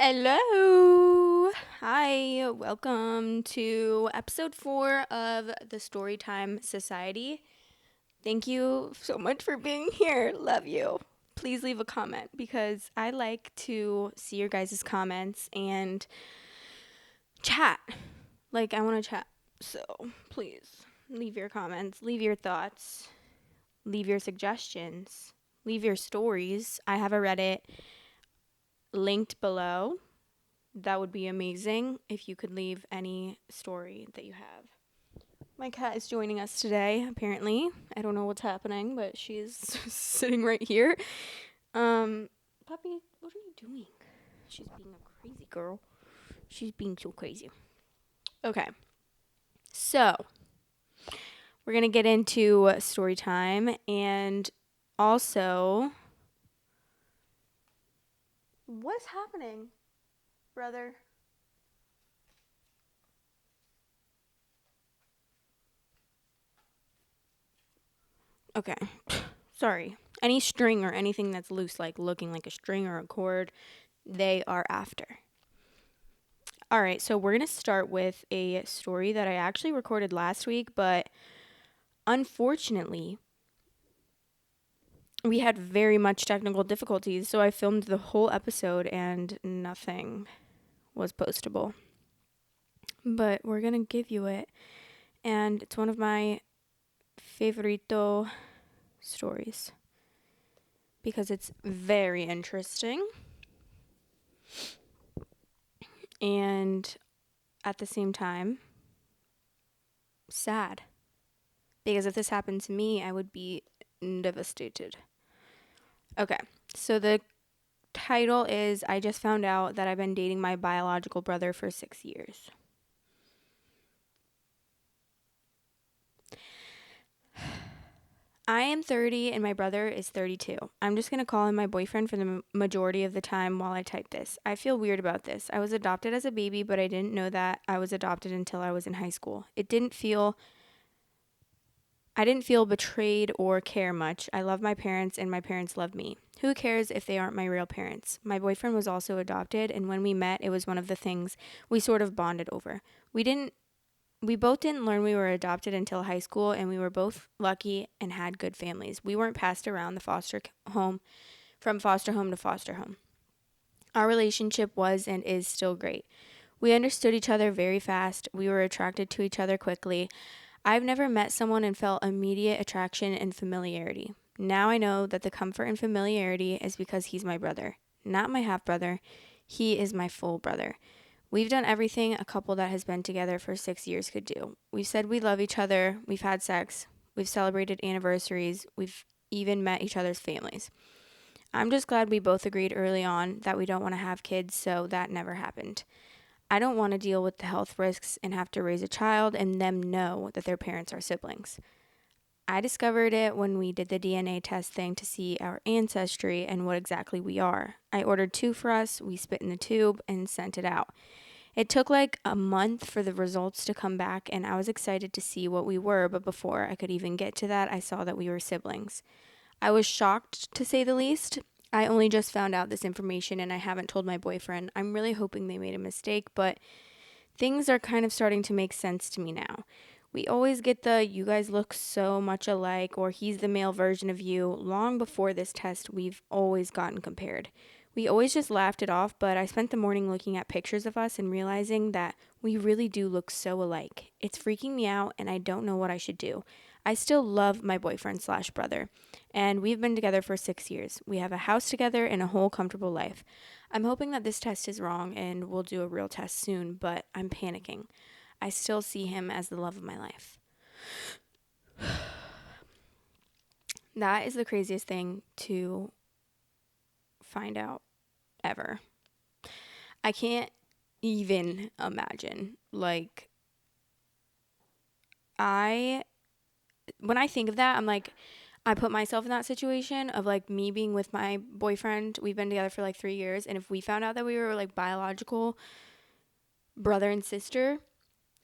Hello. Hi. Welcome to episode 4 of the Storytime Society. Thank you so much for being here. Love you. Please leave a comment because I like to see your guys' comments and chat. Like, I want to chat. So, please leave your comments, leave your thoughts, leave your suggestions, leave your stories. I have a Reddit linked below. That would be amazing if you could leave any story that you have. My cat is joining us today, apparently. I don't know what's happening, but she's sitting right here. Puppy, what are you doing? She's being a crazy girl. She's being so crazy. Okay. So, we're going to get into story time and also what's happening, brother? Okay. Sorry. Any string or anything that's loose, like looking like a string or a cord, they are after. All right, so we're going to start with a story that I actually recorded last week, but unfortunately, we had very much technical difficulties, so I filmed the whole episode and nothing was postable. But we're going to give you it, and it's one of my favorito stories because it's very interesting and at the same time sad. Because if this happened to me, I would be devastated. Okay, so the title is I just found out that I've been dating my biological brother for 6 years. I am 30 and my brother is 32. I'm just going to call him my boyfriend for the majority of the time while I type this. I feel weird about this. I was adopted as a baby, but I didn't know that I was adopted until I was in high school. I didn't feel betrayed or care much. I love my parents and my parents love me. Who cares if they aren't my real parents? My boyfriend was also adopted, and when we met, it was one of the things we sort of bonded over. We both didn't learn we were adopted until high school, and we were both lucky and had good families. We weren't passed around the foster home from foster home to foster home. Our relationship was and is still great. We understood each other very fast. We were attracted to each other quickly. I've never met someone and felt immediate attraction and familiarity. Now I know that the comfort and familiarity is because he's my brother, not my half brother. He is my full brother. We've done everything a couple that has been together for 6 years could do. We've said we love each other, we've had sex, we've celebrated anniversaries, we've even met each other's families. I'm just glad we both agreed early on that we don't want to have kids, so that never happened. I don't want to deal with the health risks and have to raise a child and them know that their parents are siblings. I discovered it when we did the DNA test thing to see our ancestry and what exactly we are. I ordered 2 for us, we spit in the tube, and sent it out. It took like a month for the results to come back, and I was excited to see what we were, but before I could even get to that, I saw that we were siblings. I was shocked, to say the least. I only just found out this information and I haven't told my boyfriend. I'm really hoping they made a mistake, but things are kind of starting to make sense to me now. We always get the you guys look so much alike or he's the male version of you. Long before this test, we've always gotten compared. We always just laughed it off, but I spent the morning looking at pictures of us and realizing that we really do look so alike. It's freaking me out and I don't know what I should do. I still love my boyfriend slash brother, and we've been together for 6 years. We have a house together and a whole comfortable life. I'm hoping that this test is wrong and we'll do a real test soon, but I'm panicking. I still see him as the love of my life. That is the craziest thing to find out ever. I can't even imagine. Like, when I think of that, I'm like, I put myself in that situation of like me being with my boyfriend. We've been together for like 3 years. And if we found out that we were like biological brother and sister,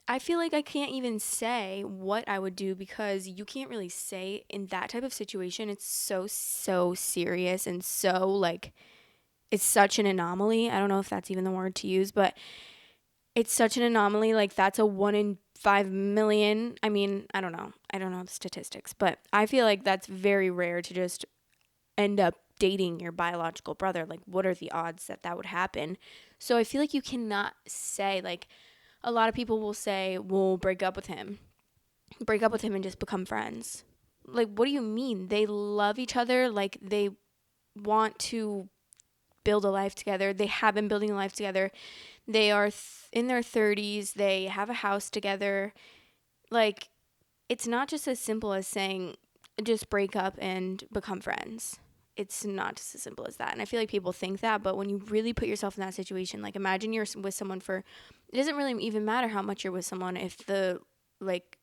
I feel like I can't even say what I would do because you can't really say in that type of situation. It's so serious and so like it's such an anomaly. I don't know if that's even the word to use, but it's such an anomaly. Like, that's a 1 in 5 million. I mean, I don't know. I don't know the statistics, but I feel like that's very rare to just end up dating your biological brother. Like, what are the odds that that would happen? So I feel like you cannot say, like, a lot of people will say, we'll break up with him and just become friends. Like, what do you mean? They love each other. Like, they want to build a life together. They have been building a life together. They are in their 30s. They have a house together. Like, it's not just as simple as saying, just break up and become friends. It's not just as simple as that. And I feel like people think that, but when you really put yourself in that situation, like, imagine you're with someone for, it doesn't really even matter how much you're with someone. If the, like,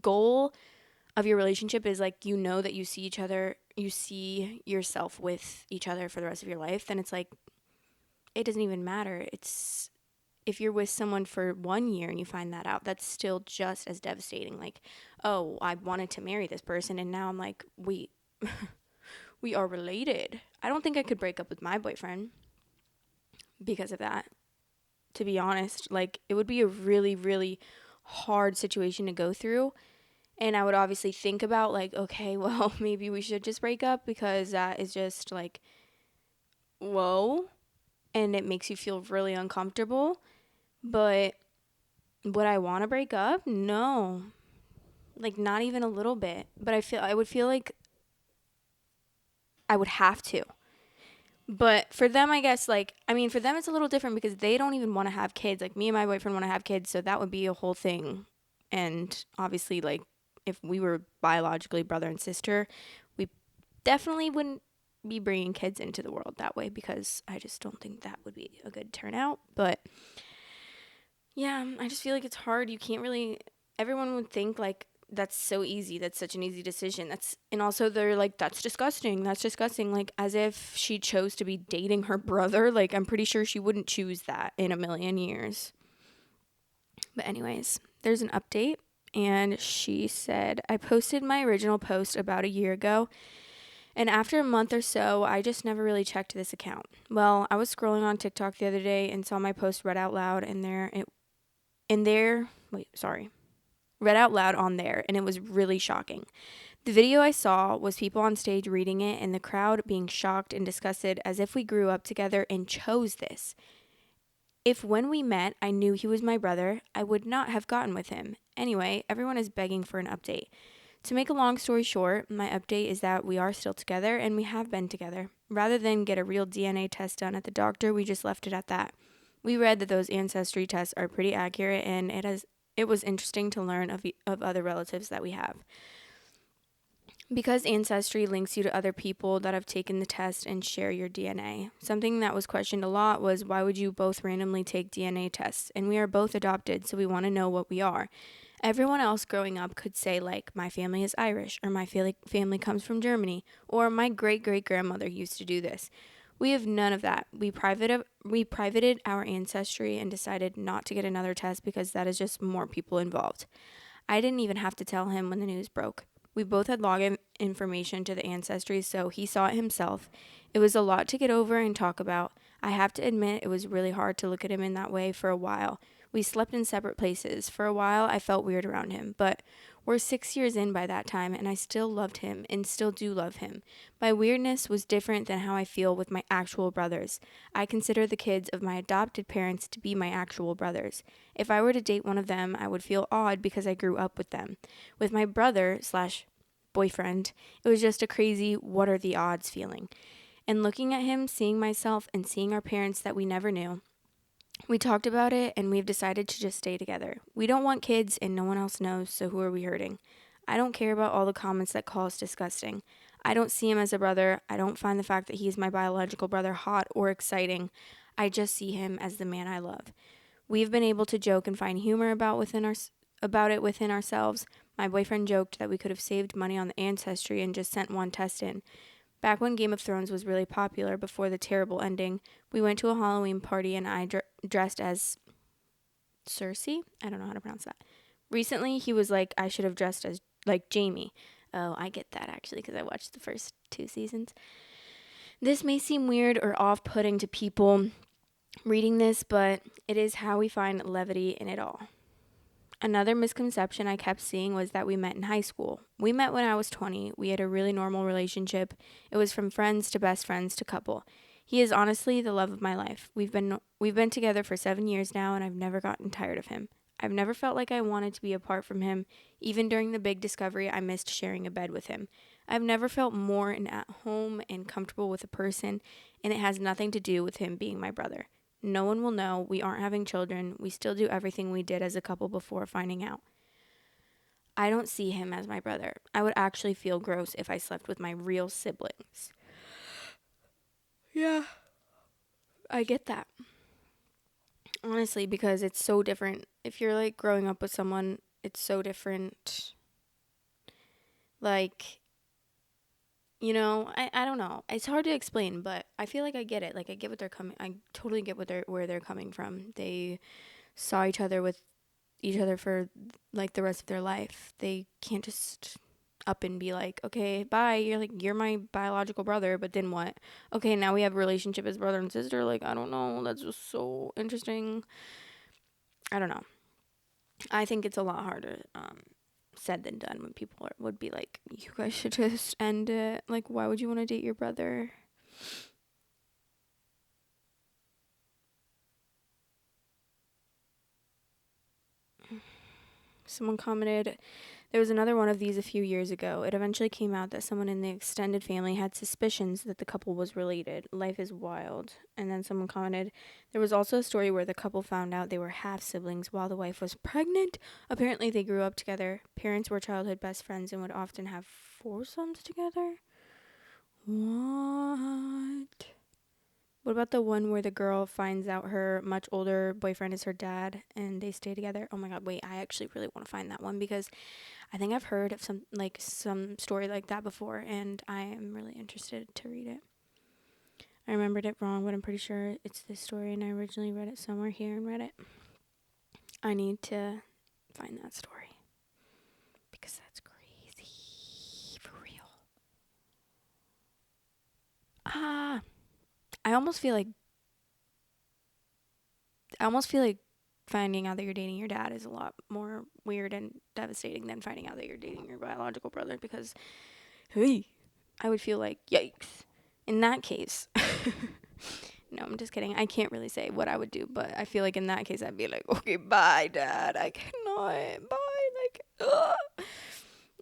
goal of your relationship is, like, you know that you see each other, you see yourself with each other for the rest of your life, then it's like, it doesn't even matter. It's, if you're with someone for 1 year and you find that out, that's still just as devastating. Like, oh, I wanted to marry this person and now I'm like, we are related. I don't think I could break up with my boyfriend because of that, to be honest. Like, it would be a really, really hard situation to go through. And I would obviously think about, like, okay, well, maybe we should just break up because that is just like, whoa. And it makes you feel really uncomfortable. But would I want to break up? No. Like, not even a little bit. But I would feel like I would have to. But for them, I guess, like, I mean, for them, it's a little different because they don't even want to have kids. Like, me and my boyfriend want to have kids, so that would be a whole thing. And obviously, like, if we were biologically brother and sister, we definitely wouldn't be bringing kids into the world that way because I just don't think that would be a good turnout. But yeah, I just feel like it's hard. You can't really, everyone would think, like, that's so easy. That's such an easy decision. And also they're like, that's disgusting. That's disgusting. Like, as if she chose to be dating her brother. Like, I'm pretty sure she wouldn't choose that in a million years. But anyways, there's an update. And she said, I posted my original post about a year ago. And after a month or so, I just never really checked this account. Well, I was scrolling on TikTok the other day and saw my post read out loud read out loud on there, and it was really shocking. The video I saw was people on stage reading it and the crowd being shocked and disgusted as if we grew up together and chose this. If when we met I knew he was my brother, I would not have gotten with him. Anyway, everyone is begging for an update. To make a long story short, my update is that we are still together and we have been together. Rather than get a real DNA test done at the doctor, we just left it at that. We read that those ancestry tests are pretty accurate, and it was interesting to learn of other relatives that we have. Because ancestry links you to other people that have taken the test and share your DNA. Something that was questioned a lot was, why would you both randomly take DNA tests? And we are both adopted, so we want to know what we are. Everyone else growing up could say, like, my family is Irish, or my family comes from Germany, or my great-great-grandmother used to do this. We have none of that. We privated our ancestry and decided not to get another test because that is just more people involved. I didn't even have to tell him when the news broke. We both had login information to the ancestry, so he saw it himself. It was a lot to get over and talk about. I have to admit, it was really hard to look at him in that way for a while. We slept in separate places. For a while, I felt weird around him, but we're 6 years in by that time, and I still loved him and still do love him. My weirdness was different than how I feel with my actual brothers. I consider the kids of my adopted parents to be my actual brothers. If I were to date one of them, I would feel odd because I grew up with them. With my brother slash boyfriend, it was just a crazy what are the odds feeling. And looking at him, seeing myself, and seeing our parents that we never knew, we talked about it and we've decided to just stay together. We don't want kids and no one else knows, so who are we hurting? I don't care about all the comments that call us disgusting. I don't see him as a brother. I don't find the fact that he's my biological brother hot or exciting. I just see him as the man I love. We've been able to joke and find humor about it within ourselves. My boyfriend joked that we could have saved money on the ancestry and just sent one test in. Back when Game of Thrones was really popular before the terrible ending, we went to a Halloween party and I dressed as Cersei. I don't know how to pronounce that. Recently, he was like, I should have dressed as, like, Jaime. Oh, I get that, actually, because I watched the first 2 seasons. This may seem weird or off-putting to people reading this, but it is how we find levity in it all. Another misconception I kept seeing was that we met in high school. We met when I was 20. We had a really normal relationship. It was from friends to best friends to couple. He is honestly the love of my life. We've been together for 7 years now, and I've never gotten tired of him. I've never felt like I wanted to be apart from him. Even during the big discovery, I missed sharing a bed with him. I've never felt more at home and comfortable with a person, and it has nothing to do with him being my brother. No one will know. We aren't having children. We still do everything we did as a couple before finding out. I don't see him as my brother. I would actually feel gross if I slept with my real siblings. Yeah, I get that. Honestly, because it's so different. If you're like growing up with someone, it's so different. Like, I don't know. It's hard to explain, but I feel like I get it. Like I get what they're coming I totally get where they're coming from. They saw each other for like the rest of their life. They can't just up and be like, okay, bye. You're my biological brother, but then what? Okay, now we have a relationship as brother and sister. Like, I don't know. That's just so interesting. I don't know. I think it's a lot harder said than done when people would be like, you guys should just end it. Like, why would you want to date your brother? Someone commented, there was another one of these a few years ago. It eventually came out that someone in the extended family had suspicions that the couple was related. Life is wild. And then someone commented, there was also a story where the couple found out they were half siblings while the wife was pregnant. Apparently, they grew up together. Parents were childhood best friends and would often have foursomes together. What? What about the one where the girl finds out her much older boyfriend is her dad and they stay together? Oh my god, wait, I actually really want to find that one because I think I've heard of some story like that before and I am really interested to read it. I remembered it wrong, but I'm pretty sure it's this story and I originally read it somewhere here and read it. I need to find that story because that's crazy for real. I almost feel like finding out that you're dating your dad is a lot more weird and devastating than finding out that you're dating your biological brother because, hey, I would feel like, yikes. In that case, no, I'm just kidding. I can't really say what I would do, but I feel like in that case, I'd be like, okay, bye, dad. I cannot. Bye. Like, ugh.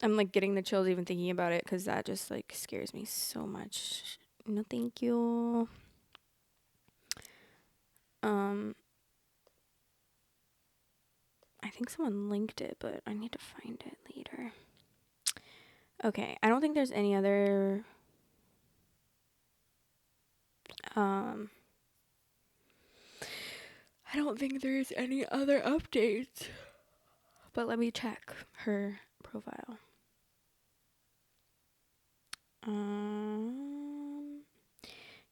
I'm like getting the chills even thinking about it because that just like scares me so much. No, thank you. I think someone linked it, but I need to find it later. Okay, I don't think there's any other I don't think there's any other updates. But let me check her profile.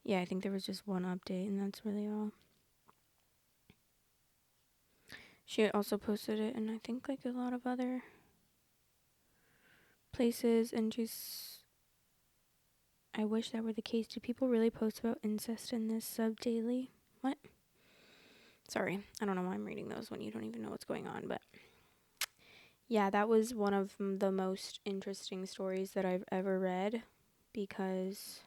Yeah, I think there was just one update and that's really all. She also posted it in I think like a lot of other places and I wish that were the case. Do people really post about incest in this sub daily? What? Sorry, I don't know why I'm reading those when you don't even know what's going on, but yeah, that was one of the most interesting stories that I've ever read because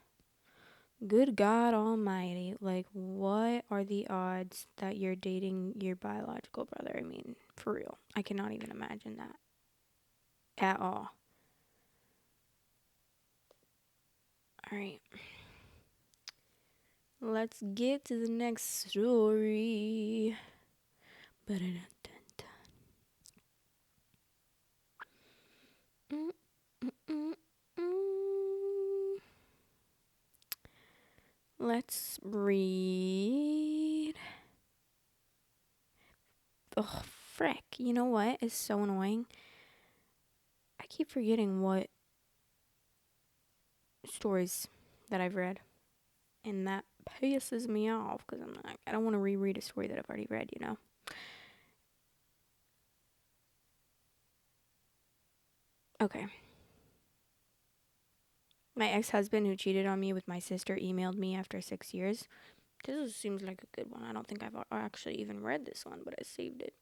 good God Almighty, like what are the odds that you're dating your biological brother? I mean, for real. I cannot even imagine that at all. All right. Let's get to the next story. Let's read. Oh, frick. You know what is so annoying? I keep forgetting what stories that I've read. And that pisses me off because I'm like, I don't want to reread a story that I've already read, you know? Okay. My ex-husband who cheated on me with my sister emailed me after 6 years. Seems like a good one. I don't think I've actually even read this one, but I saved it.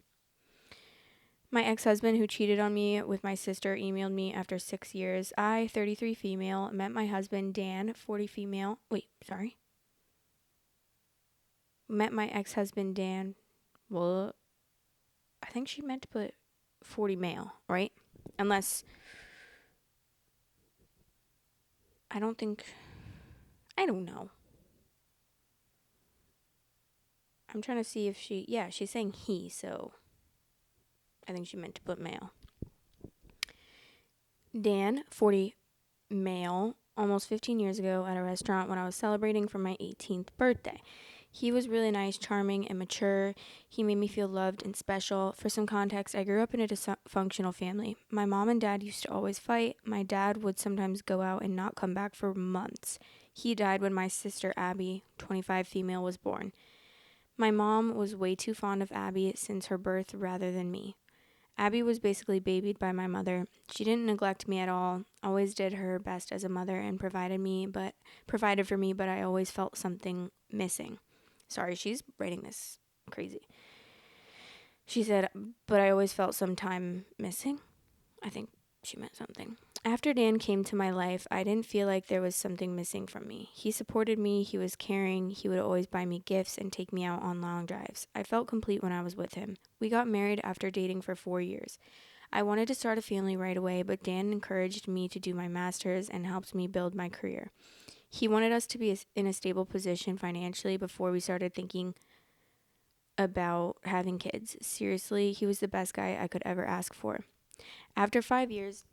My ex-husband who cheated on me with my sister emailed me after 6 years. I, 33 female, met my husband Dan, 40 female. Wait, sorry. Met my ex-husband Dan. Well, I think she meant to put 40 male, right? Unless, I don't think, I don't know. I'm trying to see if she's saying he, so I think she meant to put male. Dan, 40 male, almost 15 years ago at a restaurant when I was celebrating for my 18th birthday. He was really nice, charming, and mature. He made me feel loved and special. For some context, I grew up in a dysfunctional family. My mom and dad used to always fight. My dad would sometimes go out and not come back for months. He died when my sister Abby, 25 female, was born. My mom was way too fond of Abby since her birth rather than me. Abby was basically babied by my mother. She didn't neglect me at all, always did her best as a mother and provided for me, but I always felt something missing. Sorry, she's writing this crazy. She said, but I always felt some time missing. I think she meant something. After Dan came to my life, I didn't feel like there was something missing from me. He supported me, he was caring, he would always buy me gifts and take me out on long drives. I felt complete when I was with him. We got married after dating for 4 years. I wanted to start a family right away, but Dan encouraged me to do my master's and helped me build my career. He wanted us to be in a stable position financially before we started thinking about having kids. Seriously, he was the best guy I could ever ask for. After 5 years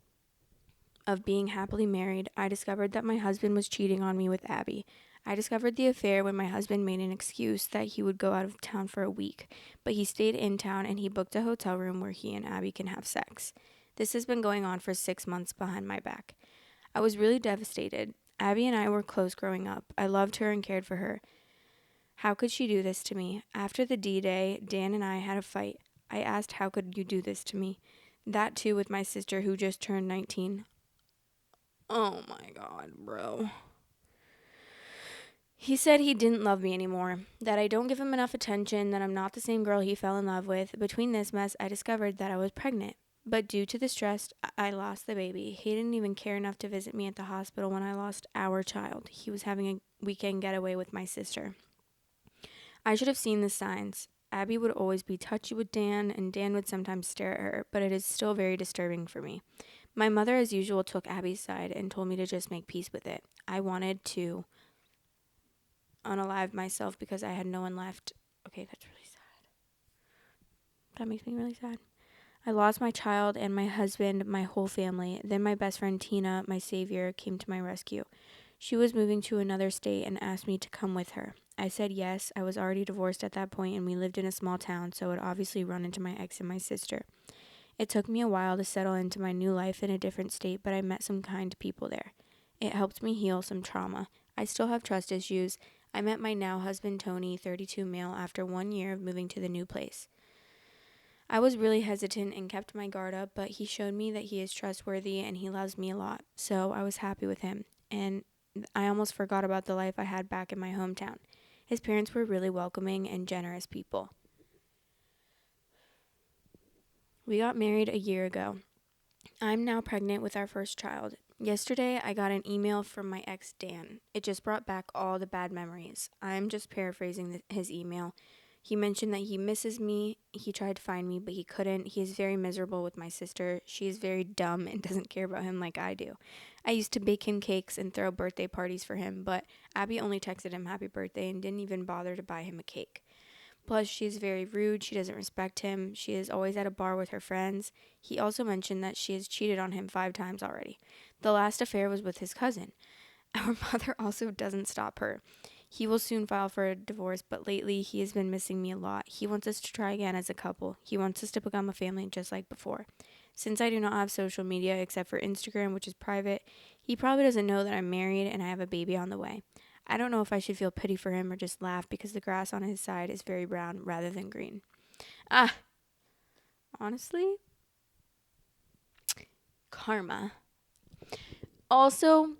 of being happily married, I discovered that my husband was cheating on me with Abby. I discovered the affair when my husband made an excuse that he would go out of town for a week, but he stayed in town and he booked a hotel room where he and Abby can have sex. This has been going on for 6 months behind my back. I was really devastated. Abby and I were close growing up. I loved her and cared for her. How could she do this to me? After the D-Day, Dan and I had a fight. I asked, how could you do this to me? That too with my sister who just turned 19. Oh my god, bro. He said he didn't love me anymore, that I don't give him enough attention, that I'm not the same girl he fell in love with. Between this mess, I discovered that I was pregnant. But due to the stress, I lost the baby. He didn't even care enough to visit me at the hospital when I lost our child. He was having a weekend getaway with my sister. I should have seen the signs. Abby would always be touchy with Dan, and Dan would sometimes stare at her, but it is still very disturbing for me. My mother, as usual, took Abby's side and told me to just make peace with it. I wanted to unalive myself because I had no one left. Okay, that's really sad. That makes me really sad. I lost my child and my husband, my whole family. Then my best friend Tina, my savior, came to my rescue. She was moving to another state and asked me to come with her. I said yes. I was already divorced at that point and we lived in a small town, so I'd obviously run into my ex and my sister. It took me a while to settle into my new life in a different state, but I met some kind people there. It helped me heal some trauma. I still have trust issues. I met my now husband Tony, 32 male, after 1 year of moving to the new place. I was really hesitant and kept my guard up, but he showed me that he is trustworthy and he loves me a lot, so I was happy with him. And I almost forgot about the life I had back in my hometown. His parents were really welcoming and generous people. We got married a year ago. I'm now pregnant with our first child. Yesterday, I got an email from my ex, Dan. It just brought back all the bad memories. I'm just paraphrasing his email. He mentioned that he misses me. He tried to find me, but he couldn't. He is very miserable with my sister. She is very dumb and doesn't care about him like I do. I used to bake him cakes and throw birthday parties for him, but Abby only texted him happy birthday and didn't even bother to buy him a cake. Plus, she is very rude. She doesn't respect him. She is always at a bar with her friends. He also mentioned that she has cheated on him 5 times already. The last affair was with his cousin. Our mother also doesn't stop her. He will soon file for a divorce, but lately he has been missing me a lot. He wants us to try again as a couple. He wants us to become a family just like before. Since I do not have social media except for Instagram, which is private, he probably doesn't know that I'm married and I have a baby on the way. I don't know if I should feel pity for him or just laugh because the grass on his side is very brown rather than green. Honestly, karma. Also,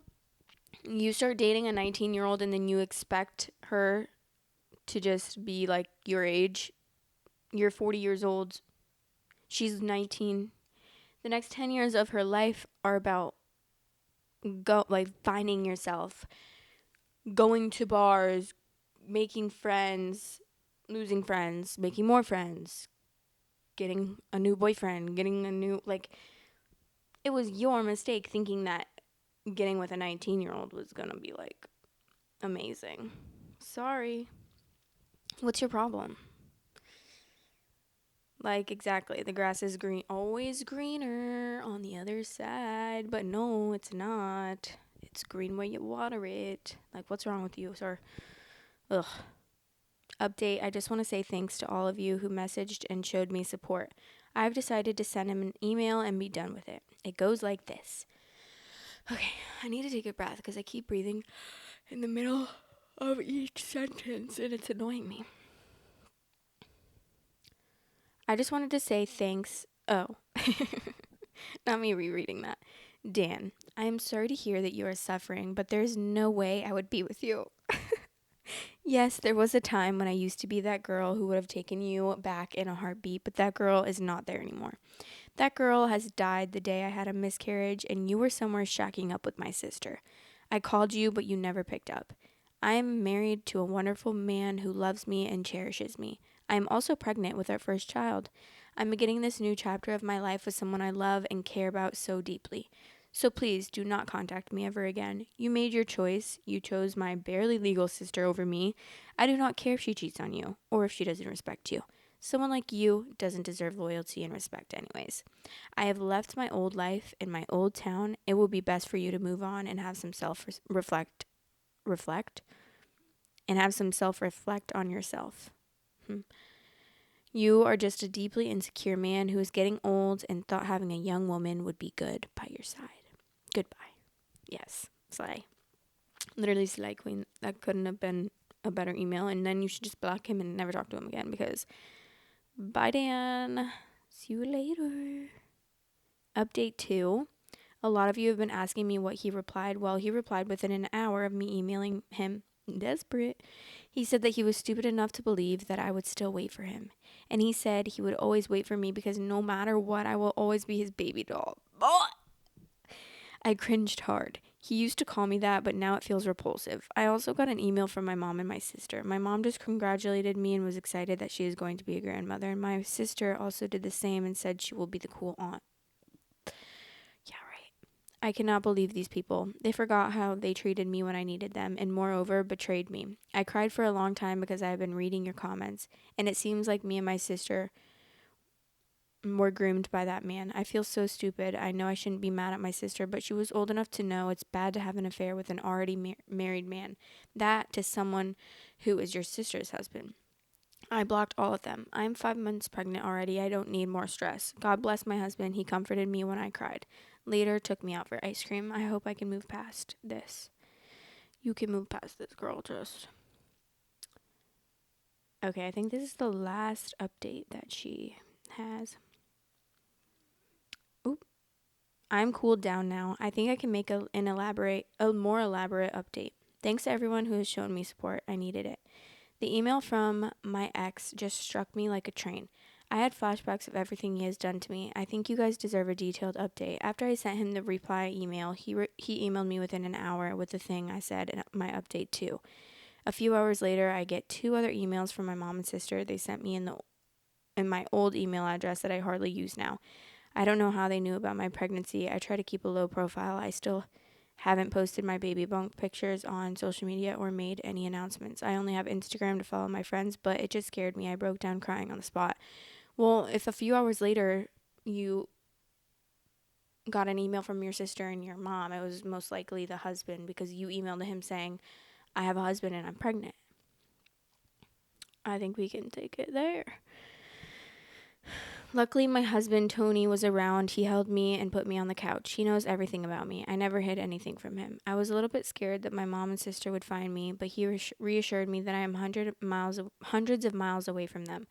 You start dating a 19-year-old and then you expect her to just be like your age. You're 40 years old. She's 19. The next 10 years of her life are about finding yourself, going to bars, making friends, losing friends, making more friends, getting a new boyfriend, getting a new it was your mistake thinking that getting with a 19-year-old was going to be like amazing. Sorry. What's your problem? Like, exactly. The grass is green, always greener on the other side. But no, it's not. It's green where you water it. Like, what's wrong with you, sir? Ugh. Update. I just want to say thanks to all of you who messaged and showed me support. I've decided to send him an email and be done with it. It goes like this. Okay, I need to take a breath because I keep breathing in the middle of each sentence and it's annoying me. I just wanted to say thanks. Oh, not me rereading that. Dan, I am sorry to hear that you are suffering, but there's no way I would be with you. Yes, there was a time when I used to be that girl who would have taken you back in a heartbeat, but that girl is not there anymore. That girl has died the day I had a miscarriage and you were somewhere shacking up with my sister. I called you, but you never picked up. I am married to a wonderful man who loves me and cherishes me. I am also pregnant with our first child. I'm beginning this new chapter of my life with someone I love and care about so deeply. So please do not contact me ever again. You made your choice. You chose my barely legal sister over me. I do not care if she cheats on you or if she doesn't respect you. Someone like you doesn't deserve loyalty and respect anyways. I have left my old life in my old town. It will be best for you to move on and have some reflect and have some self-reflect on yourself. You are just a deeply insecure man who is getting old and thought having a young woman would be good by your side. Goodbye. Yes, slay. Literally slay queen. That couldn't have been a better email. And then you should just block him and never talk to him again because bye, Dan. See you later. Update 2. A lot of you have been asking me what he replied. Well, he replied within an hour of me emailing him. Desperate. He said that he was stupid enough to believe that I would still wait for him. And he said he would always wait for me because no matter what, I will always be his baby doll. I cringed hard. He used to call me that, but now it feels repulsive. I also got an email from my mom and my sister. My mom just congratulated me and was excited that she is going to be a grandmother. And my sister also did the same and said she will be the cool aunt. Yeah, right. I cannot believe these people. They forgot how they treated me when I needed them and moreover betrayed me. I cried for a long time because I have been reading your comments and it seems like me and my sister were groomed by that man. I feel so stupid. I know I shouldn't be mad at my sister, but she was old enough to know it's bad to have an affair with an already married man. That to someone who is your sister's husband. I blocked all of them. I'm 5 months pregnant already. I don't need more stress. God bless my husband. He comforted me when I cried. Later, took me out for ice cream. I hope I can move past this. You can move past this, girl, just. Okay, I think this is the last update that she has. Oop. I'm cooled down now. I think I can make a more elaborate update. Thanks to everyone who has shown me support. I needed it. The email from my ex just struck me like a train. I had flashbacks of everything he has done to me. I think you guys deserve a detailed update. After I sent him the reply email, he emailed me within an hour with the thing I said in my update too. A few hours later, I get 2 other emails from my mom and sister. They sent me in my old email address that I hardly use now. I don't know how they knew about my pregnancy. I try to keep a low profile. I still haven't posted my baby bump pictures on social media or made any announcements. I only have Instagram to follow my friends, but it just scared me. I broke down crying on the spot. Well, if a few hours later you got an email from your sister and your mom, it was most likely the husband because you emailed him saying, I have a husband and I'm pregnant. I think we can take it there. Luckily, my husband, Tony, was around. He held me and put me on the couch. He knows everything about me. I never hid anything from him. I was a little bit scared that my mom and sister would find me, but he reassured me that I am hundreds of miles away from them.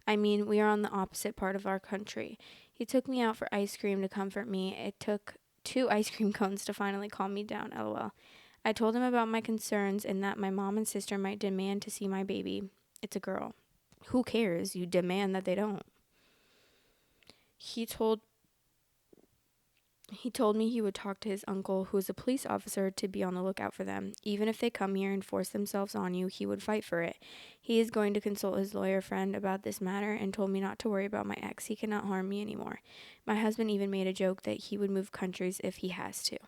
I mean, we are on the opposite part of our country. He took me out for ice cream to comfort me. It took 2 ice cream cones to finally calm me down, lol. I told him about my concerns and that my mom and sister might demand to see my baby. It's a girl. Who cares? You demand that they don't. He told He told me he would talk to his uncle, who is a police officer, to be on the lookout for them. Even if they come here and force themselves on you, he would fight for it. He is going to consult his lawyer friend about this matter and told me not to worry about my ex. He cannot harm me anymore. My husband even made a joke that he would move countries if he has to.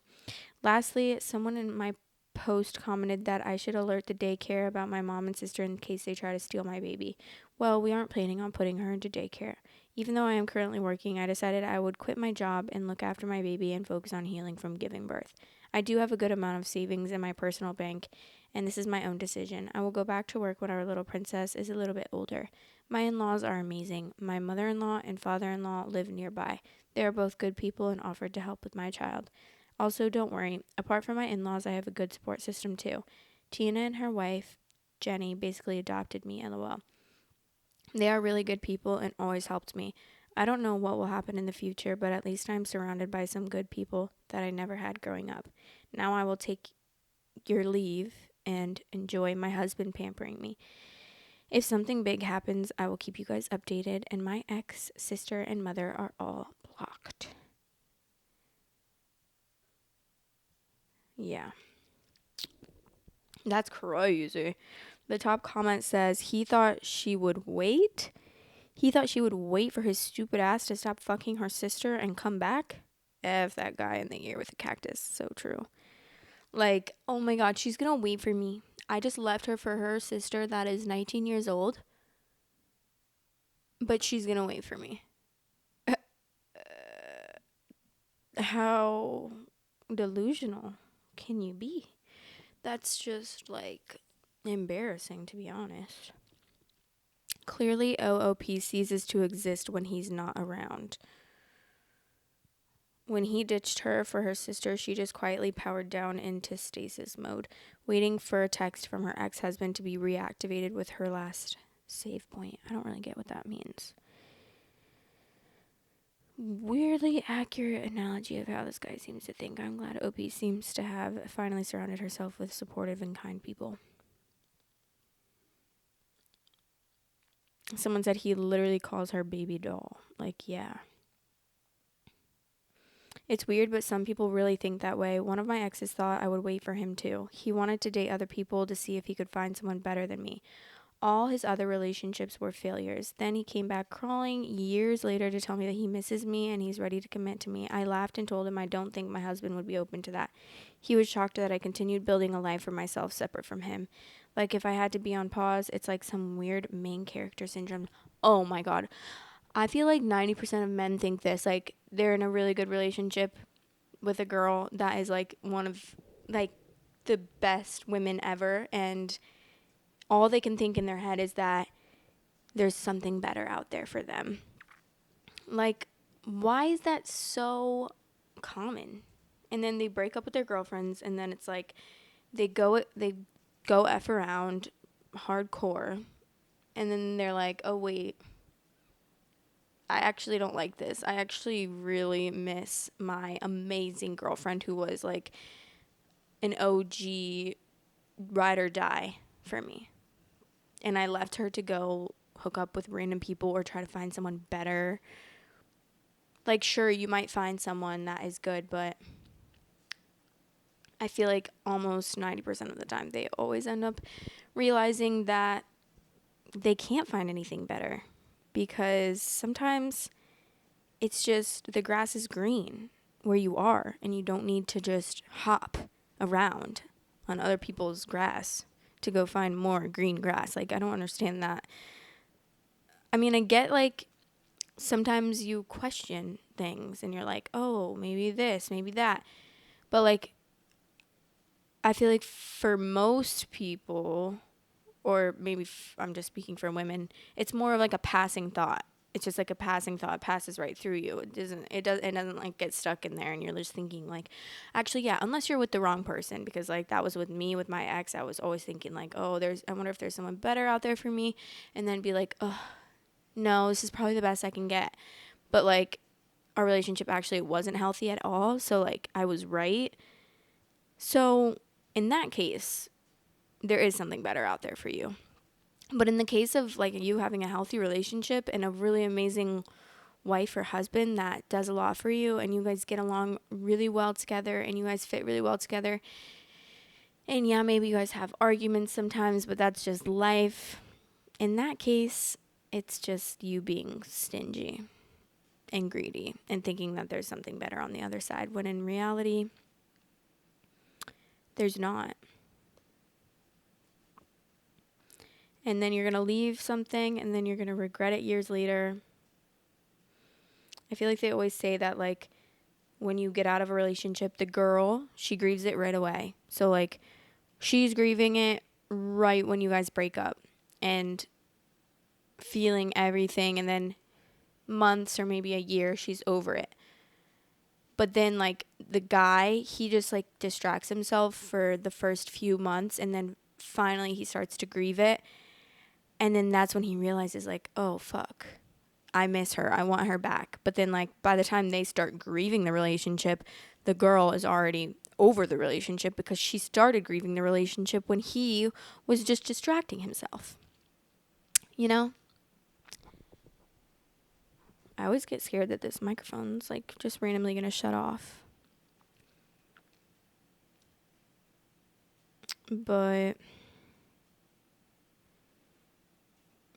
Lastly, someone in my post commented that I should alert the daycare about my mom and sister in case they try to steal my baby. Well, we aren't planning on putting her into daycare. Even though I am currently working, I decided I would quit my job and look after my baby and focus on healing from giving birth. I do have a good amount of savings in my personal bank, and this is my own decision. I will go back to work when our little princess is a little bit older. My in-laws are amazing. My mother-in-law and father-in-law live nearby. They are both good people and offered to help with my child. Also, don't worry. Apart from my in-laws, I have a good support system too. Tina and her wife, Jenny, basically adopted me, lol. They are really good people and always helped me. I don't know what will happen in the future, but at least I'm surrounded by some good people that I never had growing up. Now I will take your leave and enjoy my husband pampering me. If something big happens, I will keep you guys updated, and my ex, sister, and mother are all blocked. Yeah. That's crazy. The top comment says he thought she would wait. He thought she would wait for his stupid ass to stop fucking her sister and come back. F that guy in the ear with the cactus. So true. Like, oh my god, she's gonna wait for me. I just left her for her sister that is 19 years old. But she's gonna wait for me. How delusional can you be? That's just like embarrassing, to be honest. Clearly, OOP ceases to exist when he's not around. When he ditched her for her sister, she just quietly powered down into stasis mode, waiting for a text from her ex-husband to be reactivated with her last save point. I don't really get what that means. Weirdly accurate analogy of how this guy seems to think. I'm glad OP seems to have finally surrounded herself with supportive and kind people. Someone said he literally calls her baby doll. Like, yeah. It's weird, but some people really think that way. One of my exes thought I would wait for him too. He wanted to date other people to see if he could find someone better than me. All his other relationships were failures. Then he came back crawling years later to tell me that he misses me and he's ready to commit to me. I laughed and told him I don't think my husband would be open to that. He was shocked that I continued building a life for myself separate from him. Like if I had to be on pause, it's like some weird main character syndrome. Oh my god. I feel like 90% of men think this. Like they're in a really good relationship with a girl that is like one of like the best women ever, and all they can think in their head is that there's something better out there for them. Like, why is that so common? And then they break up with their girlfriends, and then it's like they go F around hardcore, and then they're like, oh wait, I actually don't like this. I actually really miss my amazing girlfriend who was like an OG ride or die for me. And I left her to go hook up with random people or try to find someone better. Like, sure, you might find someone that is good, but I feel like almost 90% of the time they always end up realizing that they can't find anything better, because sometimes it's just the grass is green where you are and you don't need to just hop around on other people's grass to go find more green grass. Like, I don't understand that. I mean, I get like sometimes you question things and you're like, oh, maybe this, maybe that. But like, I feel like for most people, or maybe I'm just speaking for women, it's more of like a passing thought. It's just like a passing thought. It passes right through you. It doesn't like get stuck in there and you're just thinking like, actually, yeah, unless you're with the wrong person, because like that was with me, with my ex. I was always thinking like, oh, I wonder if there's someone better out there for me. And then be like, oh, no, this is probably the best I can get. But like our relationship actually wasn't healthy at all. So like I was right. So in that case, there is something better out there for you. But in the case of like you having a healthy relationship and a really amazing wife or husband that does a lot for you, and you guys get along really well together and you guys fit really well together, and yeah, maybe you guys have arguments sometimes, but that's just life. In that case, it's just you being stingy and greedy and thinking that there's something better on the other side, when in reality, there's not. And then you're going to leave something and then you're going to regret it years later. I feel like they always say that, like, when you get out of a relationship, the girl, she grieves it right away. So, like, she's grieving it right when you guys break up and feeling everything. And then months or maybe a year, she's over it. But then, like, the guy, he just, like, distracts himself for the first few months. And then finally he starts to grieve it. And then that's when he realizes, like, oh, fuck, I miss her. I want her back. But then, like, by the time they start grieving the relationship, the girl is already over the relationship because she started grieving the relationship when he was just distracting himself. You know? I always get scared that this microphone's, like, just randomly going to shut off. But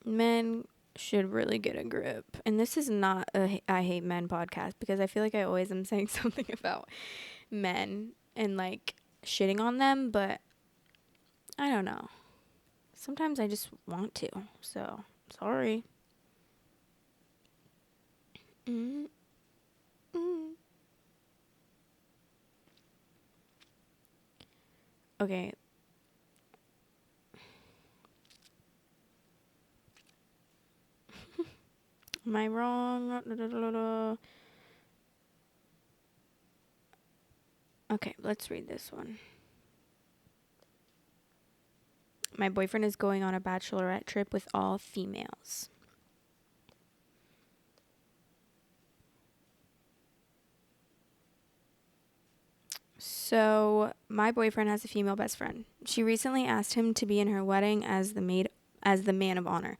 men should really get a grip. And this is not a I hate men podcast, because I feel like I always am saying something about men and, like, shitting on them, but I don't know. Sometimes I just want to. So, sorry. Mm-hmm. Okay. Am I wrong? Okay, let's read this one. My boyfriend is going on a bachelorette trip with all females. So, my boyfriend has a female best friend. She recently asked him to be in her wedding as the man of honor.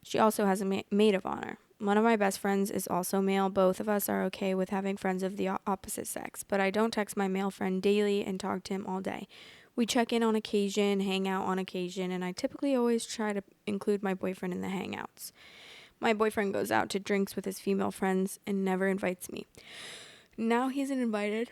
She also has a maid of honor. One of my best friends is also male. Both of us are okay with having friends of the opposite sex, but I don't text my male friend daily and talk to him all day. We check in on occasion, hang out on occasion, and I typically always try to include my boyfriend in the hangouts. My boyfriend goes out to drinks with his female friends and never invites me. Now he's invited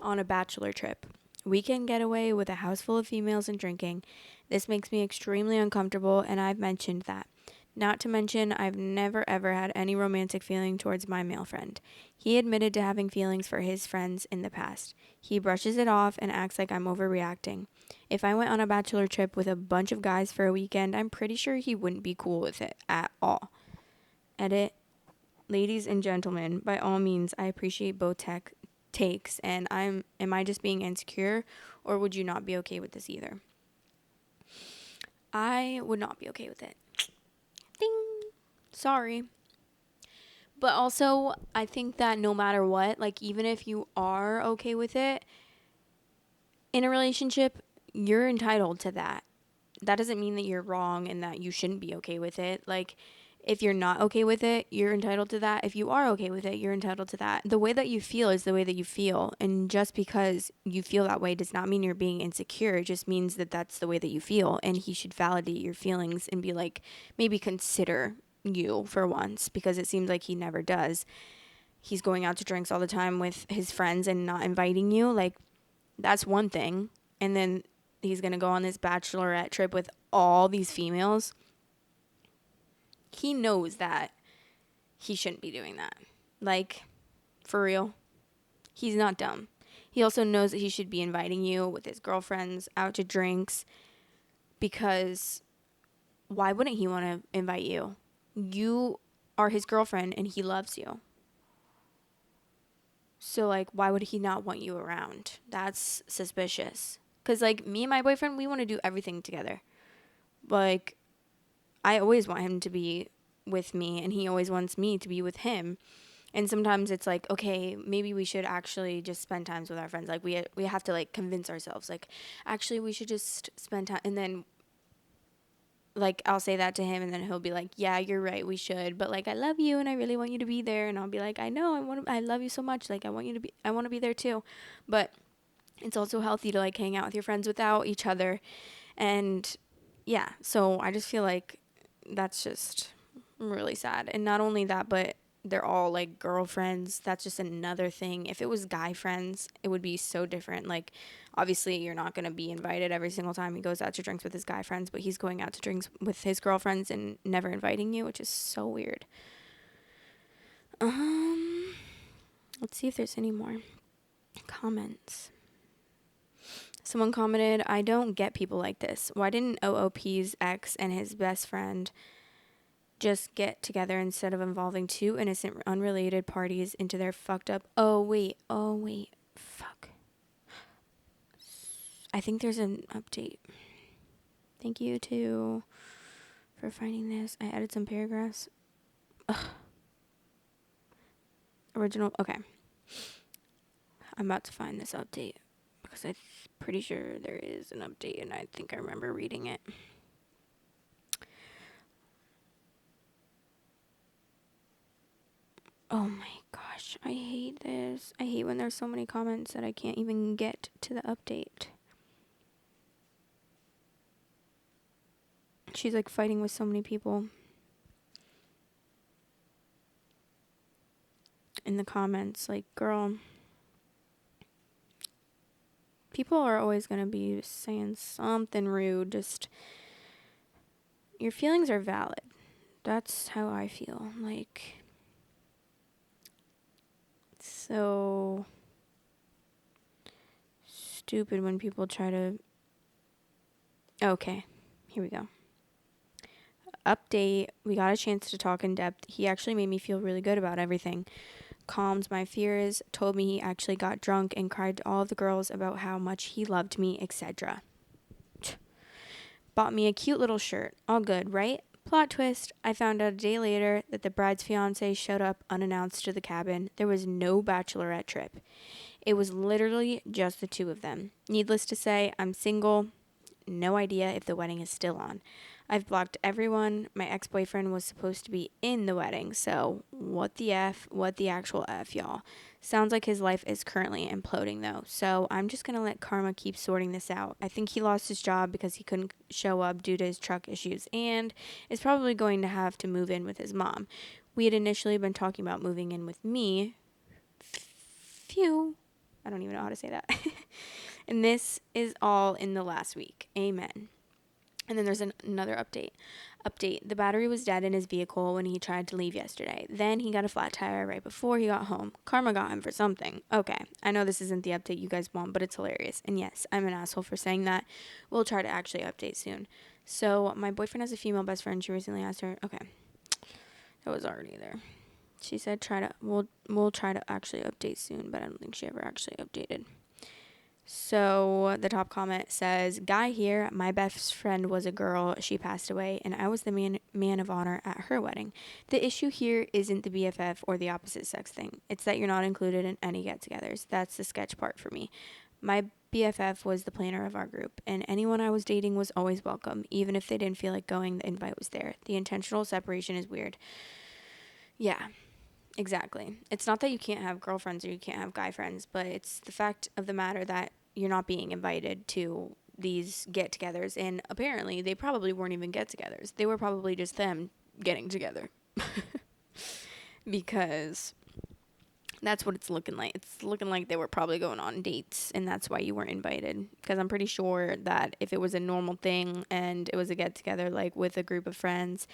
on a bachelor trip. Weekend getaway with a house full of females and drinking. This makes me extremely uncomfortable, and I've mentioned that. Not to mention, I've never ever had any romantic feeling towards my male friend. He admitted to having feelings for his friends in the past. He brushes it off and acts like I'm overreacting. If I went on a bachelor trip with a bunch of guys for a weekend, I'm pretty sure he wouldn't be cool with it at all. Edit. Ladies and gentlemen, by all means, I appreciate both takes, and am I just being insecure, or would you not be okay with this either? I would not be okay with it. Ding. Sorry. But also, I think that no matter what, like, even if you are okay with it in a relationship, you're entitled to that. That doesn't mean that you're wrong and that you shouldn't be okay with it. Like, if you're not okay with it, you're entitled to that. If you are okay with it, you're entitled to that. The way that you feel is the way that you feel. And just because you feel that way does not mean you're being insecure. It just means that that's the way that you feel. And he should validate your feelings and be like, maybe consider you for once, because it seems like he never does. He's going out to drinks all the time with his friends and not inviting you. Like, that's one thing. And then he's going to go on this bachelorette trip with all these females. He knows that he shouldn't be doing that. Like, for real. He's not dumb. He also knows that he should be inviting you with his girlfriends out to drinks, because why wouldn't he want to invite you? You are his girlfriend and he loves you. So, like, why would he not want you around? That's suspicious. Because, like, me and my boyfriend, we want to do everything together. Like, I always want him to be with me, and he always wants me to be with him. And sometimes it's like, okay, maybe we should actually just spend times with our friends. Like we have to like convince ourselves like actually we should just spend time, and then like I'll say that to him and then he'll be like, "Yeah, you're right, we should. But like I love you and I really want you to be there." And I'll be like, "I know. I love you so much. Like I want to be there too." But it's also healthy to like hang out with your friends without each other. And yeah, so I just feel like that's just really sad. And not only that, but they're all like girlfriends. That's just another thing. If it was guy friends, it would be so different. Like, obviously, you're not going to be invited every single time he goes out to drinks with his guy friends, but he's going out to drinks with his girlfriends and never inviting you, which is so weird. Let's see if there's any more comments. Someone commented, "I don't get people like this. Why didn't OOP's ex and his best friend just get together instead of involving two innocent, unrelated parties into their fucked up..." Oh, wait. Fuck. I think there's an update. Thank you, too, for finding this. I added some paragraphs. Ugh. Original. Okay. I'm about to find this update because I'm pretty sure there is an update and I think I remember reading it. Oh my gosh, I hate this. I hate when there's so many comments that I can't even get to the update. She's like fighting with so many people in the comments. Like, girl, people are always going to be saying something rude. Just, your feelings are valid. That's how I feel. Like, so stupid when people try to... Okay, here we go. Update. We got a chance to talk in depth. He actually made me feel really good about everything. Calmed my fears, told me he actually got drunk and cried to all of the girls about how much he loved me, etc. Bought me a cute little shirt. All good, right? Plot twist, I found out a day later that the bride's fiancé showed up unannounced to the cabin. There was no bachelorette trip. It was literally just the two of them. Needless to say, I'm single. No idea if the wedding is still on. I've blocked everyone. My ex-boyfriend was supposed to be in the wedding, so what the F, what the actual F, y'all. Sounds like his life is currently imploding, though, so I'm just going to let karma keep sorting this out. I think he lost his job because he couldn't show up due to his truck issues and is probably going to have to move in with his mom. We had initially been talking about moving in with me. I don't even know how to say that. And this is all in the last week. Amen. And then there's another update. The battery was dead in his vehicle when he tried to leave yesterday. Then he got a flat tire right before he got home. Karma got him for something. Okay, I know this isn't the update you guys want, but it's hilarious. And yes, I'm an asshole for saying that. We'll try to actually update soon. So my boyfriend has a female best friend. She recently asked her. Okay, that was already there. She said we'll try to actually update soon, but I don't think she ever actually updated. So the top comment says, "Guy here, my best friend was a girl. She passed away, and I was the man of honor at her wedding. The issue here isn't the BFF or the opposite sex thing. It's that you're not included in any get-togethers. That's the sketch part for me. My BFF was the planner of our group, and anyone I was dating was always welcome. Even if they didn't feel like going, the invite was there. The intentional separation is weird." Yeah. Exactly. It's not that you can't have girlfriends or you can't have guy friends, but it's the fact of the matter that you're not being invited to these get-togethers, and apparently they probably weren't even get-togethers. They were probably just them getting together. Because that's what it's looking like. It's looking like they were probably going on dates, and that's why you weren't invited. Because I'm pretty sure that if it was a normal thing and it was a get-together, like with a group of friends,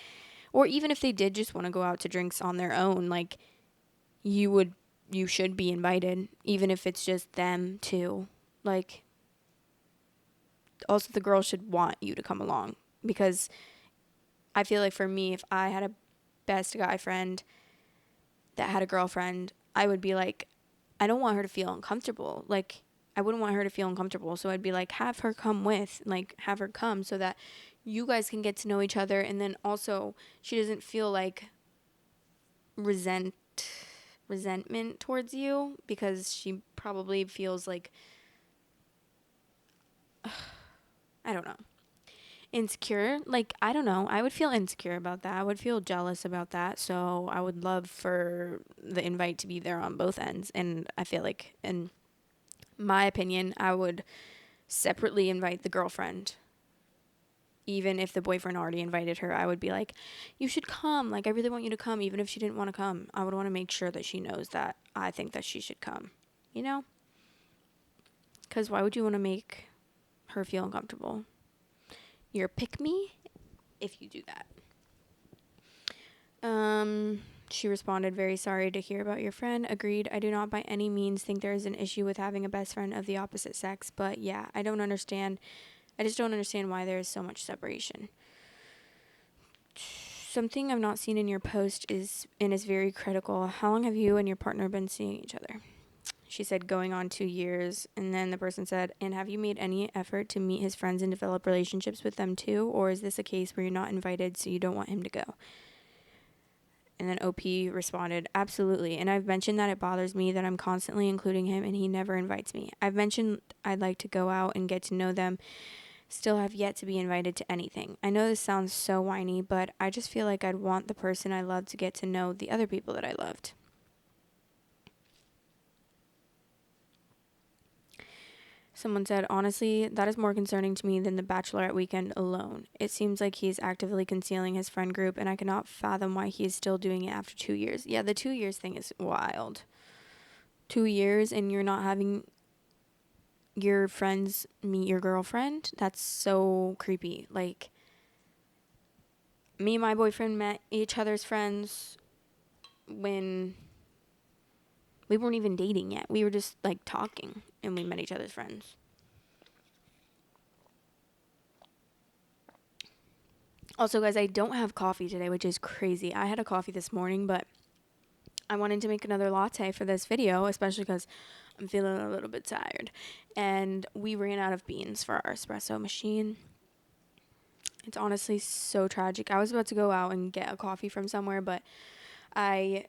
or even if they did just want to go out to drinks on their own, like, you should be invited, even if it's just them too. Like, also the girls should want you to come along, because I feel like for me, if I had a best guy friend that had a girlfriend, I would be like, I don't want her to feel uncomfortable. Like, I wouldn't want her to feel uncomfortable, so I'd be like, have her come with, like, have her come so that you guys can get to know each other, and then also she doesn't feel like resentment towards you because she probably feels like, I don't know, insecure. Like, I don't know. I would feel insecure about that. I would feel jealous about that. So I would love for the invite to be there on both ends. And I feel like, in my opinion, I would separately invite the girlfriend. Even if the boyfriend already invited her, I would be like, you should come. Like, I really want you to come. Even if she didn't want to come, I would want to make sure that she knows that I think that she should come, you know? Because why would you want to make her feel uncomfortable? You're a pick me if you do that. She responded, very sorry to hear about your friend. Agreed. I do not by any means think there is an issue with having a best friend of the opposite sex, but yeah, I just don't understand why there is so much separation. Something I've not seen in your post is very critical. How long have you and your partner been seeing each other? She said going on 2 years, and then the person said, and have you made any effort to meet his friends and develop relationships with them too, or is this a case where you're not invited so you don't want him to go? And then OP responded, absolutely. And I've mentioned that it bothers me that I'm constantly including him and he never invites me. I've mentioned I'd like to go out and get to know them. Still have yet to be invited to anything. I know this sounds so whiny, but I just feel like I'd want the person I love to get to know the other people that I loved. Someone said, honestly, that is more concerning to me than the bachelorette weekend alone. It seems like he is actively concealing his friend group, and I cannot fathom why he is still doing it after 2 years. Yeah, the 2 years thing is wild. 2 years and you're not having your friends meet your girlfriend? That's so creepy. Like, me and my boyfriend met each other's friends when we weren't even dating yet. We were just like talking and we met each other's friends. Also, guys, I don't have coffee today, which is crazy. I had a coffee this morning, but I wanted to make another latte for this video, especially because I'm feeling a little bit tired. And we ran out of beans for our espresso machine. It's honestly so tragic. I was about to go out and get a coffee from somewhere, but I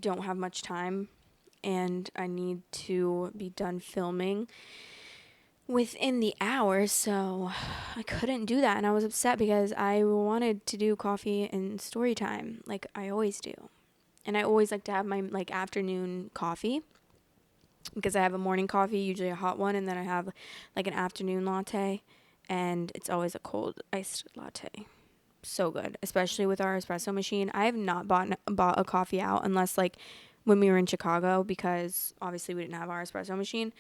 don't have much time and I need to be done filming within the hour, so I couldn't do that, and I was upset because I wanted to do coffee and story time like I always do. And I always like to have my like afternoon coffee because I have a morning coffee, usually a hot one, and then I have like an afternoon latte, and it's always a cold iced latte. So good, especially with our espresso machine. I have not bought a coffee out unless like when we were in Chicago, because obviously we didn't have our espresso machine.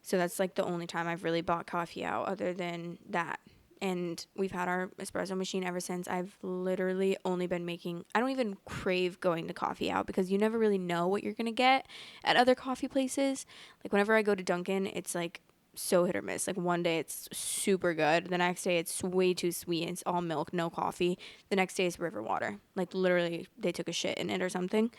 So that's like the only time I've really bought coffee out other than that. And we've had our espresso machine ever since. I've literally only been making, I don't even crave going to coffee out because you never really know what you're going to get at other coffee places. Like whenever I go to Dunkin', it's like so hit or miss. Like one day it's super good. The next day it's way too sweet. It's all milk, no coffee. The next day it's river water. Like literally they took a shit in it or something.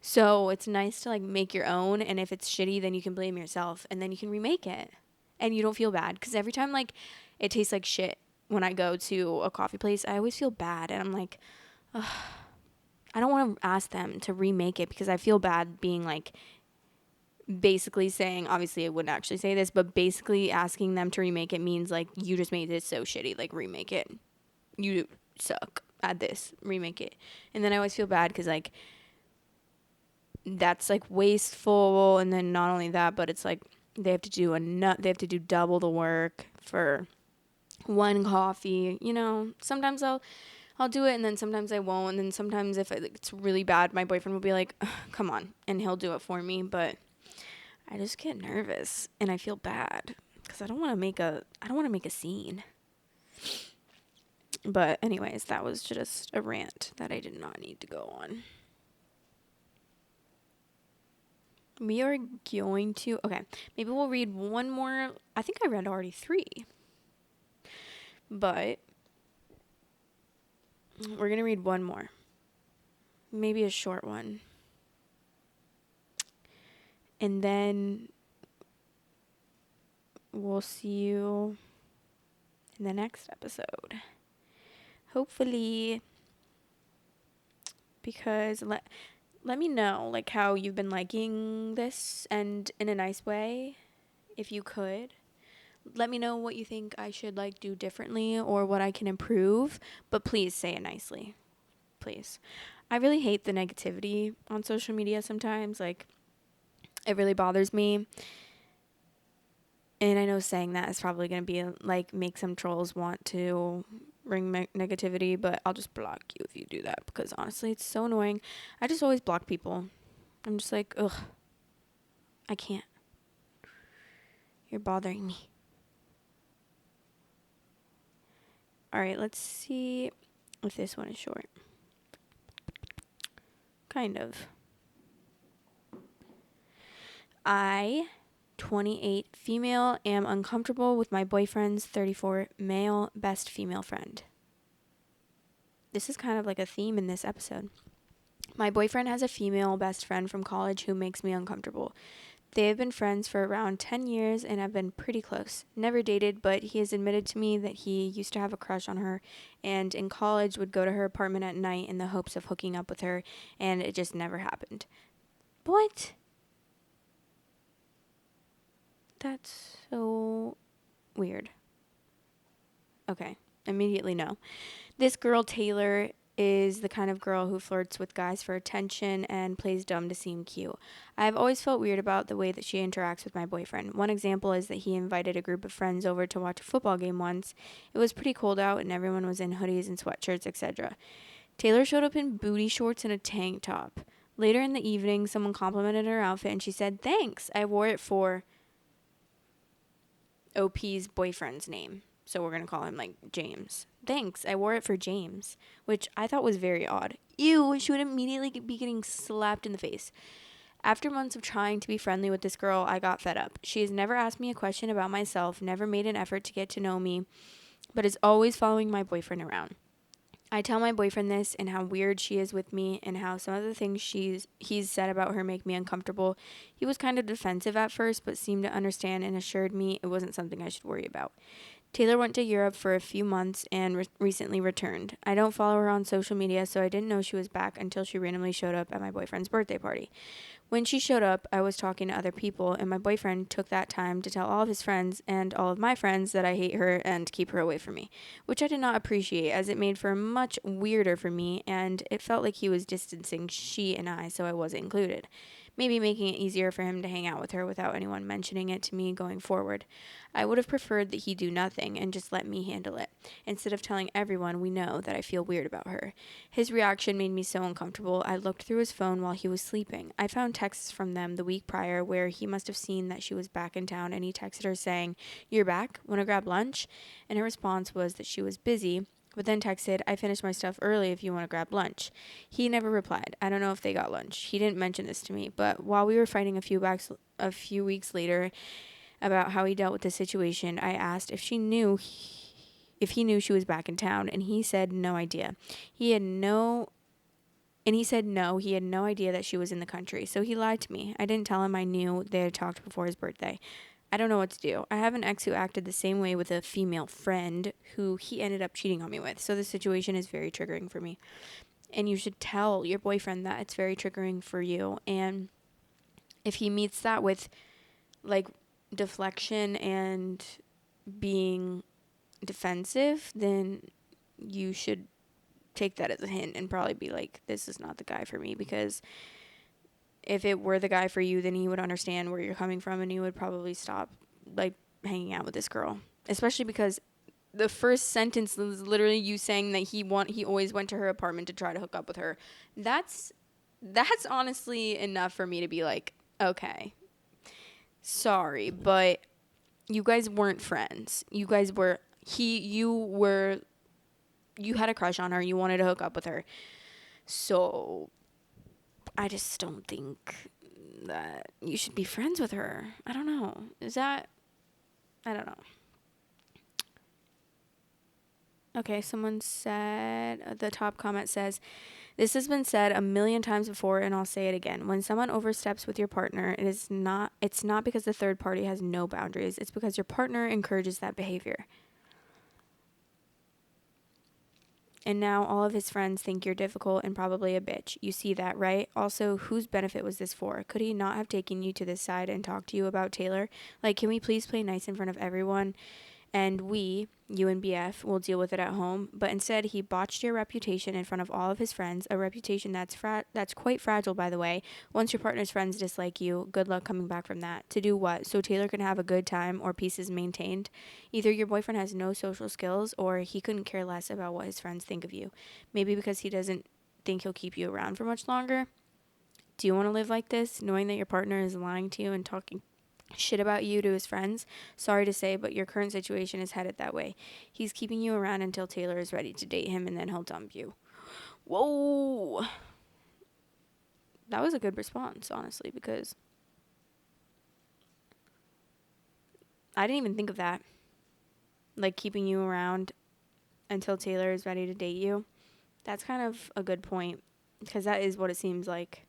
So it's nice to like make your own, and if it's shitty, then you can blame yourself and then you can remake it. And you don't feel bad because every time like it tastes like shit when I go to a coffee place, I always feel bad and I'm like, ugh, I don't want to ask them to remake it because I feel bad being like basically saying, obviously I wouldn't actually say this, but basically asking them to remake it means like you just made this so shitty, like remake it. You suck at this, remake it. And then I always feel bad because like that's like wasteful, and then not only that, but it's like they have to do double the work for one coffee, you know. Sometimes I'll do it, and then sometimes I won't, and then sometimes if it's really bad, my boyfriend will be like, come on, and he'll do it for me. But I just get nervous and I feel bad because I don't want to make a scene. But anyways, that was just a rant that I did not need to go on. We are going to, okay, maybe we'll read one more. I think I read already 3. But we're going to read one more. Maybe a short one. And then we'll see you in the next episode. Hopefully, because Let me know, like, how you've been liking this, and in a nice way, if you could. Let me know what you think I should, like, do differently or what I can improve, but please say it nicely. Please. I really hate the negativity on social media sometimes. Like, it really bothers me. And I know saying that is probably going to be, like, make some trolls want to bring negativity, but I'll just block you if you do that, because honestly, it's so annoying. I just always block people. I'm just like, ugh, I can't. You're bothering me. All right, let's see if this one is short. Kind of. I, 28 female, am uncomfortable with my boyfriend's 34 male best female friend. This is kind of like a theme in this episode. My boyfriend has a female best friend from college who makes me uncomfortable. They have been friends for around 10 years and have been pretty close. Never dated, but he has admitted to me that he used to have a crush on her and in college would go to her apartment at night in the hopes of hooking up with her, and it just never happened. What? That's so weird. Okay, immediately no. This girl, Taylor, is the kind of girl who flirts with guys for attention and plays dumb to seem cute. I've always felt weird about the way that she interacts with my boyfriend. One example is that he invited a group of friends over to watch a football game once. It was pretty cold out and everyone was in hoodies and sweatshirts, etc. Taylor showed up in booty shorts and a tank top. Later in the evening, someone complimented her outfit and she said, "Thanks, I wore it for OP's boyfriend's name." So we're going to call him like James. "Thanks, I wore it for James," which I thought was very odd. Ew, she would immediately be getting slapped in the face. After months of trying to be friendly with this girl, I got fed up. She has never asked me a question about myself, never made an effort to get to know me, but is always following my boyfriend around. I tell my boyfriend this and how weird she is with me and how some of the things he's said about her make me uncomfortable. He was kind of defensive at first, but seemed to understand and assured me it wasn't something I should worry about. Taylor went to Europe for a few months and recently returned. I don't follow her on social media, so I didn't know she was back until she randomly showed up at my boyfriend's birthday party. When she showed up, I was talking to other people, and my boyfriend took that time to tell all of his friends and all of my friends that I hate her and keep her away from me, which I did not appreciate, as it made for much weirder for me, and it felt like he was distancing she and I, so I wasn't included. Maybe making it easier for him to hang out with her without anyone mentioning it to me going forward. I would have preferred that he do nothing and just let me handle it, instead of telling everyone we know that I feel weird about her. His reaction made me so uncomfortable. I looked through his phone while he was sleeping. I found texts from them the week prior where he must have seen that she was back in town, and he texted her saying, "You're back? Want to grab lunch?" And her response was that she was busy, but then texted, "I finished my stuff early if you want to grab lunch." He never replied. I don't know if they got lunch. He didn't mention this to me, but while we were fighting a few weeks later about how he dealt with the situation, I asked if he knew she was back in town, and he said no idea. He said no, he had no idea that she was in the country. So he lied to me. I didn't tell him I knew they had talked before his birthday. I don't know what to do. I have an ex who acted the same way with a female friend who he ended up cheating on me with. So the situation is very triggering for me. And you should tell your boyfriend that it's very triggering for you. And if he meets that with, like, deflection and being defensive, then you should take that as a hint and probably be like, this is not the guy for me, because if it were the guy for you, then he would understand where you're coming from and he would probably stop, like, hanging out with this girl, especially because the first sentence was literally you saying that he always went to her apartment to try to hook up with her. That's honestly enough for me to be like, okay, sorry, but you guys weren't friends. You guys were you had a crush on her. You wanted to hook up with her. So I just don't think that you should be friends with her. I don't know. I don't know. Okay, someone said, the top comment says, "This has been said a million times before and I'll say it again. When someone oversteps with your partner, it's not because the third party has no boundaries. It's because your partner encourages that behavior." And now all of his friends think you're difficult and probably a bitch. You see that, right? Also, whose benefit was this for? Could he not have taken you to this side and talked to you about Taylor? Like, can we please play nice in front of everyone? And we, you and BF, will deal with it at home. But instead, he botched your reputation in front of all of his friends, a reputation that's quite fragile, by the way. Once your partner's friends dislike you, good luck coming back from that. To do what? So Taylor can have a good time or peace is maintained? Either your boyfriend has no social skills or he couldn't care less about what his friends think of you. Maybe because he doesn't think he'll keep you around for much longer. Do you want to live like this, knowing that your partner is lying to you and talking shit about you to his friends? Sorry to say, but your current situation is headed that way. He's keeping you around until Taylor is ready to date him, and then he'll dump you. Whoa. That was a good response, honestly, because I didn't even think of that. Like, keeping you around until Taylor is ready to date you. That's kind of a good point, because that is what it seems like.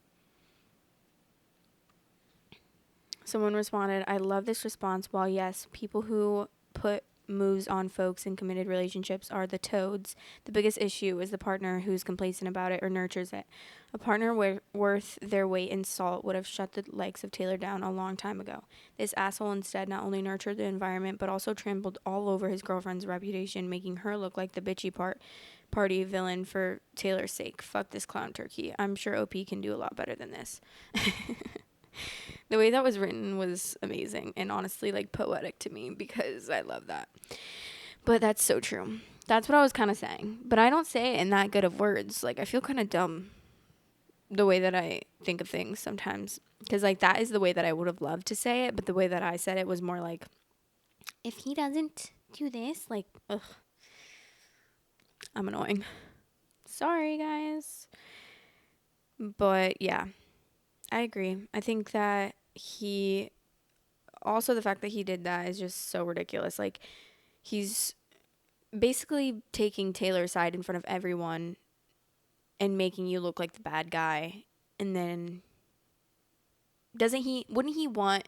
Someone responded, I love this response. While yes, people who put moves on folks in committed relationships are the toads, the biggest issue is the partner who's complacent about it or nurtures it. A partner worth their weight in salt would have shut the likes of Taylor down a long time ago. This asshole instead not only nurtured the environment but also trampled all over his girlfriend's reputation, making her look like the bitchy party villain for Taylor's sake. Fuck this clown turkey. I'm sure OP can do a lot better than this. The way that was written was amazing and honestly like poetic to me because I love that. But that's so true. That's what I was kind of saying. But I don't say it in that good of words. Like, I feel kind of dumb the way that I think of things sometimes. Because, like, that is the way that I would have loved to say it. But the way that I said it was more like, if he doesn't do this, like, ugh. I'm annoying. Sorry, guys. But, yeah. I agree. I think that also the fact that he did that is just so ridiculous. Like, he's basically taking Taylor's side in front of everyone and making you look like the bad guy. And then wouldn't he want,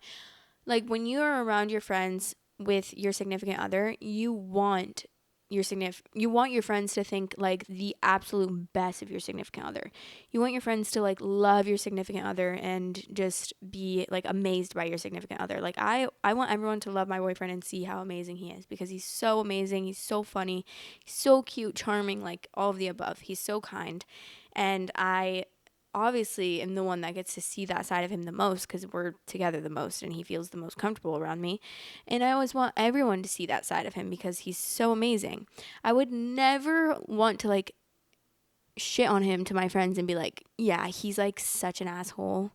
like, when you're around your friends with your significant other, you want your friends to think like the absolute best of your significant other. You want your friends to like love your significant other and just be like amazed by your significant other. Like, I want everyone to love my boyfriend and see how amazing he is because he's so amazing. He's so funny, he's so cute, charming, like all of the above. He's so kind. And I obviously am the one that gets to see that side of him the most because we're together the most and he feels the most comfortable around me. And I always want everyone to see that side of him because he's so amazing. I would never want to like shit on him to my friends and be like, yeah, he's like such an asshole.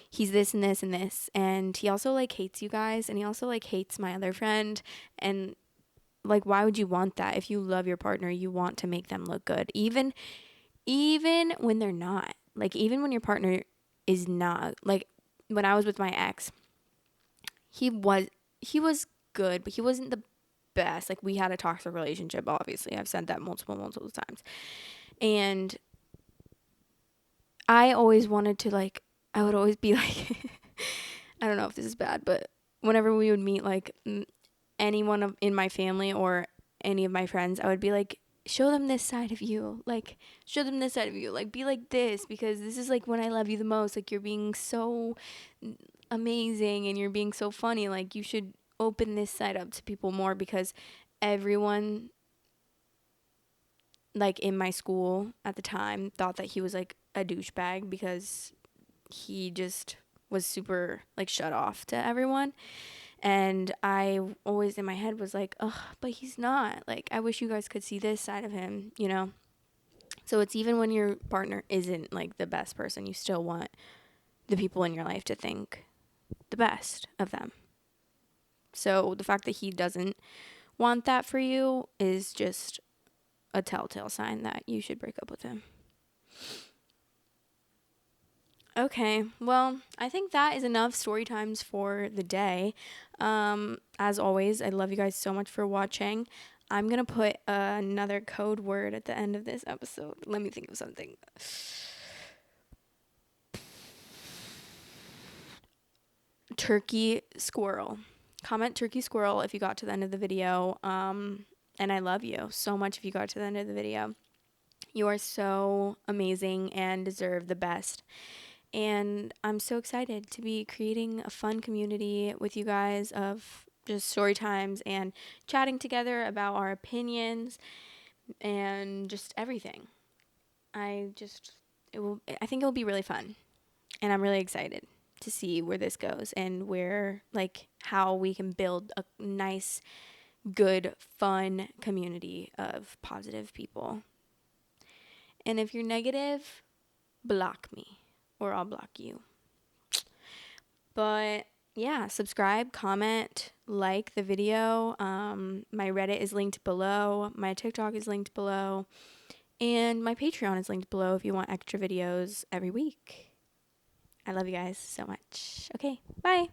He's this and this and this. And he also like hates you guys and he also like hates my other friend. And like, why would you want that? If you love your partner, you want to make them look good. Even when they're not. Like, even when your partner is not. Like, when I was with my ex, he was good, but he wasn't the best. Like, we had a toxic relationship, obviously. I've said that multiple times. And I always wanted to, like, I would always be like, I don't know if this is bad, but whenever we would meet, like, anyone in my family or any of my friends, I would be like, show them this side of you. Like, show them this side of you. Like, be like this because this is, like, when I love you the most. Like, you're being so amazing and you're being so funny. Like, you should open this side up to people more because everyone, like, in my school at the time thought that he was, like, a douchebag because he just was super, like, shut off to everyone. And I always in my head was like, ugh, but he's not. Like, I wish you guys could see this side of him, you know? So it's even when your partner isn't, like, the best person, you still want the people in your life to think the best of them. So the fact that he doesn't want that for you is just a telltale sign that you should break up with him. Okay, well, I think that is enough story times for the day. As always, I love you guys so much for watching. I'm going to put another code word at the end of this episode. Let me think of something. Turkey squirrel. Comment turkey squirrel if you got to the end of the video. And I love you so much if you got to the end of the video. You are so amazing and deserve the best. And I'm so excited to be creating a fun community with you guys of just story times and chatting together about our opinions and just everything. I just I think it will be really fun. And I'm really excited to see where this goes and where like how we can build a nice, good, fun community of positive people. And if you're negative, block me or I'll block you. But yeah, subscribe, comment, like the video. My Reddit is linked below. My TikTok is linked below. And my Patreon is linked below if you want extra videos every week. I love you guys so much. Okay, bye.